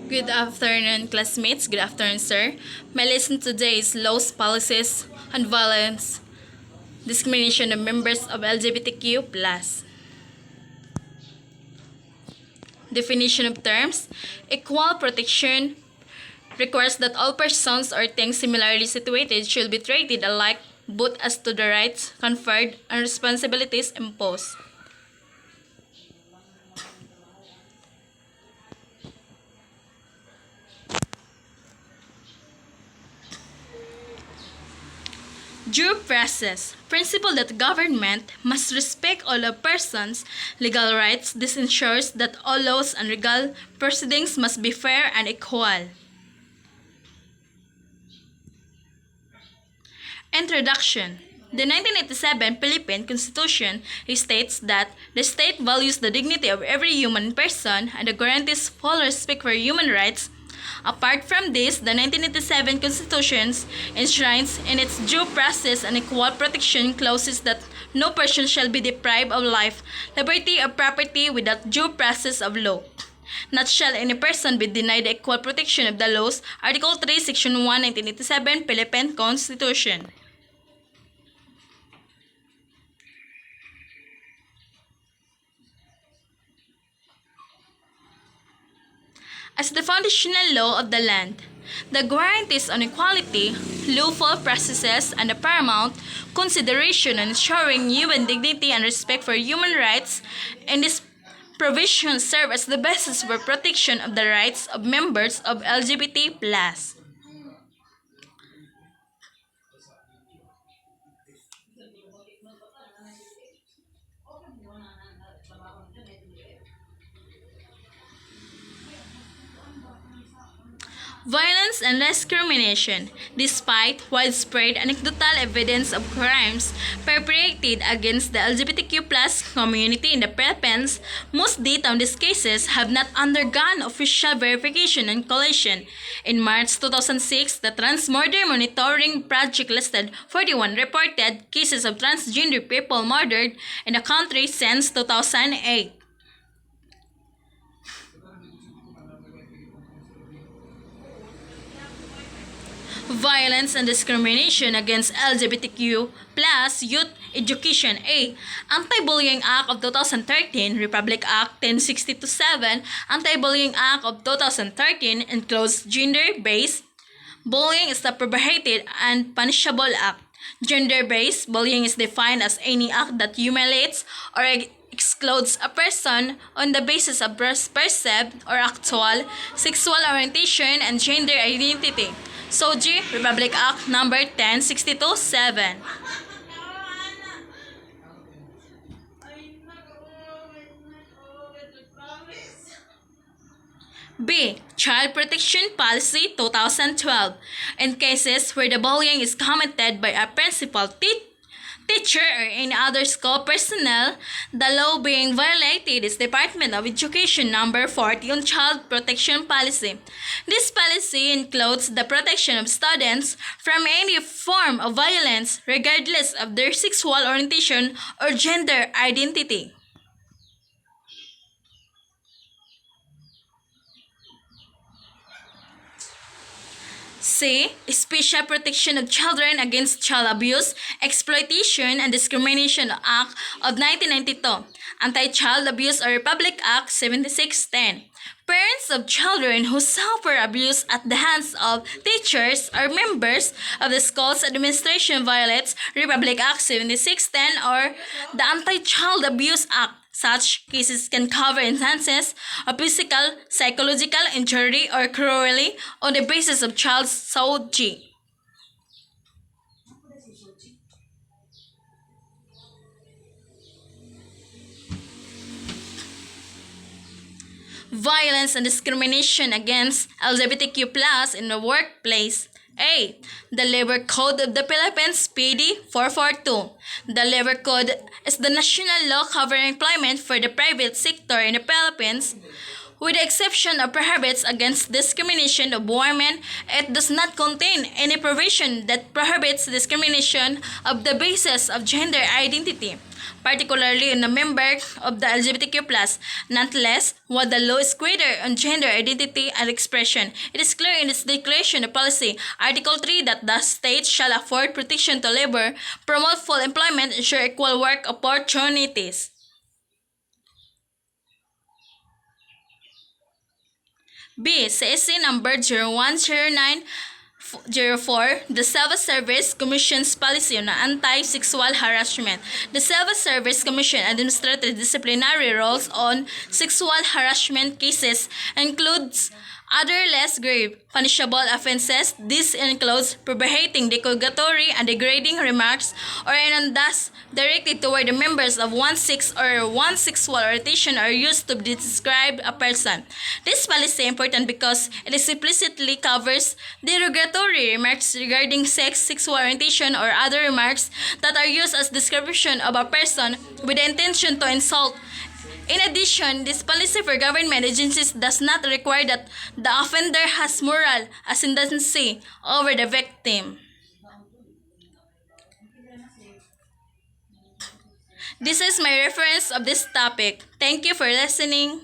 Good afternoon, classmates. Good afternoon, sir. My lesson today is laws, policies, and violence, discrimination of members of LGBTQ+. Definition of terms: equal protection requires that all persons or things similarly situated should be treated alike both as to the rights conferred and responsibilities imposed. Due process: principle that government must respect all a person's legal rights. This ensures that all laws and legal proceedings must be fair and equal. Introduction: the 1987 Philippine Constitution states that the state values the dignity of every human person and guarantees full respect for human rights. Apart from this, the 1987 Constitution enshrines in its due process and equal protection clauses that no person shall be deprived of life, liberty, or property without due process of law. Not shall any person be denied the equal protection of the laws. Article 3, Section 1, 1987 Philippine Constitution. As the foundational law of the land, the guarantees on equality, lawful processes, and the paramount consideration on ensuring human dignity and respect for human rights, and these provisions serve as the basis for protection of the rights of members of LGBT+. Violence and discrimination. Despite widespread anecdotal evidence of crimes perpetrated against the LGBTQ community in the Philippines, most data on these cases have not undergone official verification and collation. In March 2006, the Transmurder Monitoring Project listed 41 reported cases of transgender people murdered in the country since 2008. Violence and discrimination against LGBTQ plus youth education. A. Anti-Bullying Act of 2013, Republic Act 1062-7, Anti-Bullying Act of 2013 includes gender-based bullying is a prohibited and punishable act. Gender-based bullying is defined as any act that humiliates or excludes a person on the basis of perceived or actual sexual orientation and gender identity. SOGI, Republic Act Number 1062-7. B. Child Protection Policy 2012. In cases where the bullying is committed by a principal, teacher, or any other school personnel, the law being violated is Department of Education Number 40 on Child Protection Policy. This policy includes the protection of students from any form of violence regardless of their sexual orientation or gender identity. C. Special Protection of Children Against Child Abuse, Exploitation, and Discrimination Act of 1992, Anti-Child Abuse or Republic Act 7610. Parents of children who suffer abuse at the hands of teachers or members of the school's administration violates Republic Act 7610 or the Anti-Child Abuse Act. Such cases can cover instances of physical, psychological injury, or cruelty on the basis of child's SOGI. Violence and discrimination against LGBTQ in the workplace. A. The Labor Code of the Philippines, PD 442. The Labor Code is the national law covering employment for the private sector in the Philippines. With the exception of prohibits against discrimination of women, it does not contain any provision that prohibits discrimination of the basis of gender identity. particularly in a member of the LGBTQ+, nonetheless, while the law is greater on gender identity and expression, it is clear in its declaration of policy, Article 3, that the state shall afford protection to labor, promote full employment, ensure equal work opportunities. B. CSC number 010904, the Civil Service Commission's policy on anti-sexual harassment. The Civil Service Commission administrative disciplinary roles on sexual harassment cases includes other less grave punishable offenses. This includes propagating derogatory and degrading remarks or and thus directed toward the members of one sex or one sexual orientation are used to describe a person. This policy is important because it explicitly covers derogatory remarks regarding sex, sexual orientation, or other remarks that are used as description of a person with the intention to insult. In addition, this policy for government agencies does not require that the offender has moral ascendancy over the victim. This is my reference of this topic. Thank you for listening.